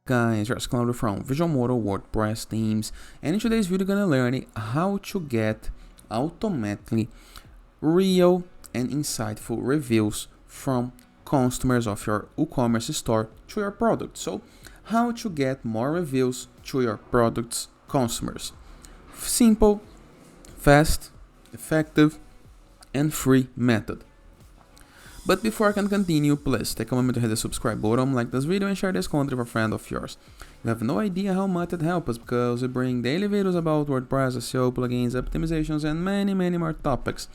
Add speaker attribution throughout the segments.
Speaker 1: Guys, it's Claudio from Visual Model WordPress themes, and in today's video we're gonna learn how to get automatically real and insightful reviews from customers of your WooCommerce store to your product. So how to get more reviews to your product's customers. Simple, fast, effective, and free method. But before I can continue, please take a moment to hit the subscribe button, like this video, and share this content with a friend of yours. You have no idea how much it helps us because we bring daily videos about WordPress, SEO, plugins, optimizations, and many more topics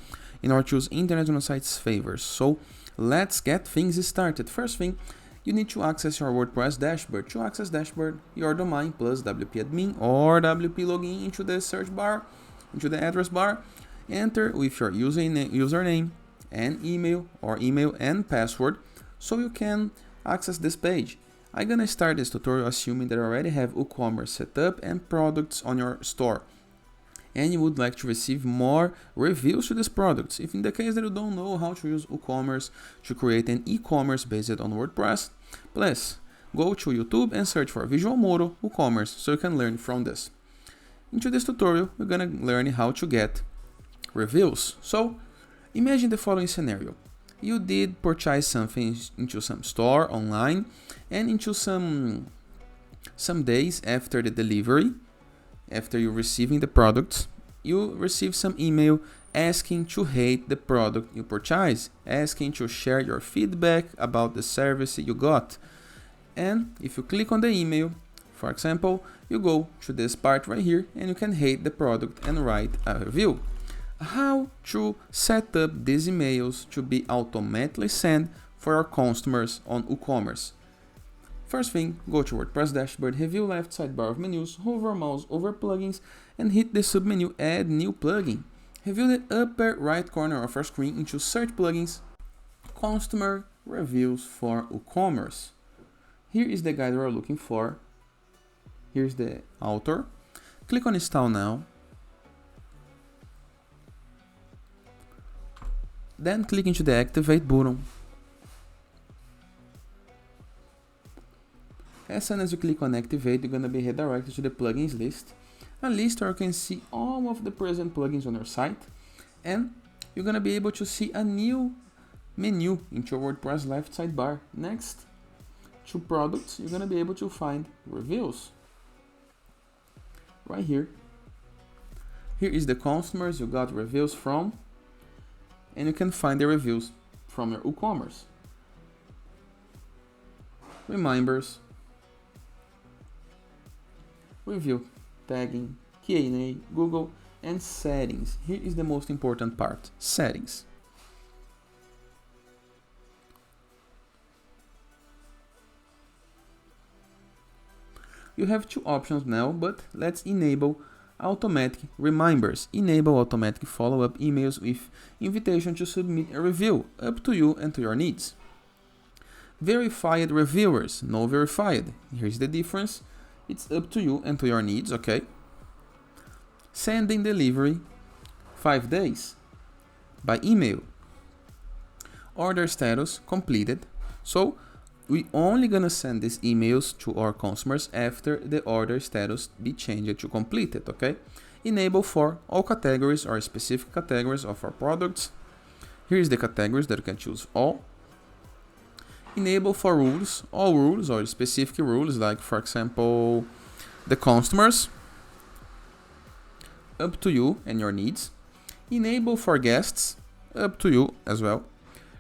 Speaker 1: in order to choose international sites' favors. So let's get things started. First thing, you need to access your WordPress dashboard. To access dashboard, your domain plus WP admin or WP login into the search bar, into the address bar. Enter with your username and email or email and password so you can access this page. I'm gonna start this tutorial assuming that you already have WooCommerce set up and products on your store and you would like to receive more reviews to these products. If in the case that you don't know how to use WooCommerce to create an e-commerce based on WordPress, please go to YouTube and search for Visual Model WooCommerce so you can learn from this. Into this tutorial, we're gonna learn how to get reviews. So imagine the following scenario. You did purchase something into some store online, and into some days after the delivery, after you receiving the product, you receive some email asking to rate the product you purchased, asking to share your feedback about the service you got. And if you click on the email, for example, you go to this part right here and you can rate the product and write a review. How to set up these emails to be automatically sent for your customers on WooCommerce. First thing, go to WordPress dashboard, review left sidebar of menus, hover mouse over plugins and hit the submenu add new plugin. Review the upper right corner of your screen into search plugins, customer reviews for WooCommerce. Here is the guide we're looking for. Here's the author. Click on install now. Then click into the activate button. As soon as you click on activate, you're going to be redirected to the plugins list. A list where you can see all of the present plugins on your site. And you're going to be able to see a new menu into your WordPress left sidebar. Next to products, you're going to be able to find reviews. Right here. Here is the customers you got reviews from. And you can find the reviews from your WooCommerce. Reminders, review, tagging, Q&A, Google, and settings. Here is the most important part, settings. You have two options now, but let's enable automatic reminders. Enable automatic follow-up emails with invitation to submit a review, up to you and to your needs. Verified reviewers, no verified. Here's the difference. It's up to you and to your needs, okay? Sending delivery 5 days by email. Order status completed. So we only gonna send these emails to our customers after the order status be changed to completed, okay? Enable for all categories or specific categories of our products. Here is the categories that you can choose all. Enable for rules, all rules or specific rules, like for example, the customers, up to you and your needs. Enable for guests, up to you as well.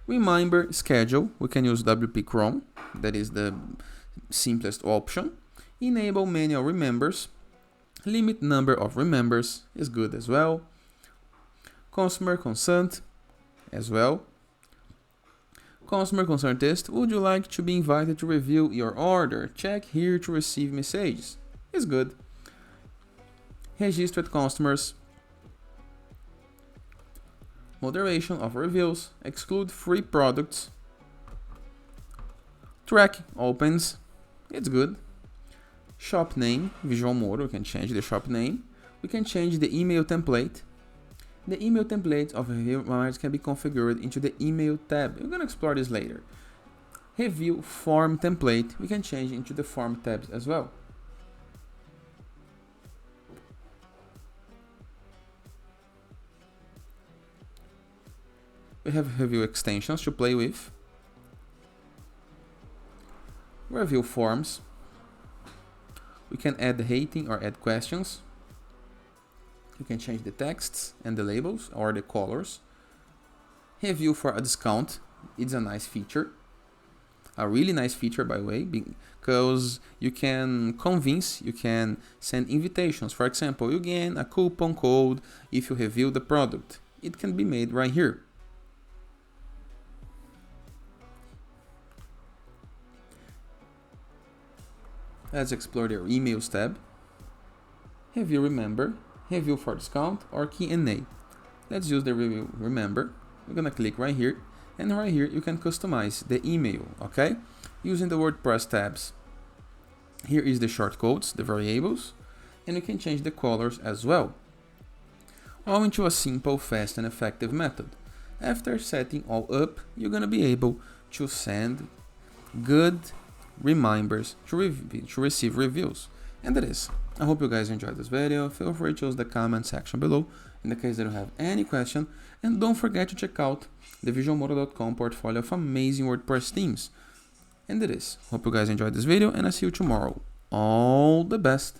Speaker 1: Remember schedule, we can use WP Chrome, that is the simplest option. Enable manual remembers, limit number of remembers is good as well. Customer consent as well. Customer consent test, would you like to be invited to review your order? Check here to receive messages, is good. Registered customers. Moderation of reviews, exclude free products. Track opens, it's good. Shop name, Visual Model, we can change the shop name. We can change the email template. The email template of review reminders can be configured into the email tab. We're going to explore this later. review form template, we can change into the form tabs as well. We have review extensions to play with. Review forms. We can add rating or add questions. You can change the texts and the labels or the colors. Review for a discount. It's a nice feature. A really nice feature, by the way, because you can send invitations. For example, you gain a coupon code if you review the product. It can be made right here. Let's explore the emails tab. Review remember, review for discount, or Q&A. Let's use the review remember. We're gonna click right here, and right here you can customize the email, okay? Using the WordPress tabs. Here is the shortcodes, the variables, and you can change the colors as well. All into a simple, fast, and effective method. After setting all up, you're gonna be able to send good reminders to receive reviews. And that is. I hope you guys enjoyed this video. Feel free to use the comment section below in the case that you have any question. And don't forget to check out the visualmodo.com portfolio of amazing WordPress themes. And that is. Hope you guys enjoyed this video, and I'll see you tomorrow. All the best.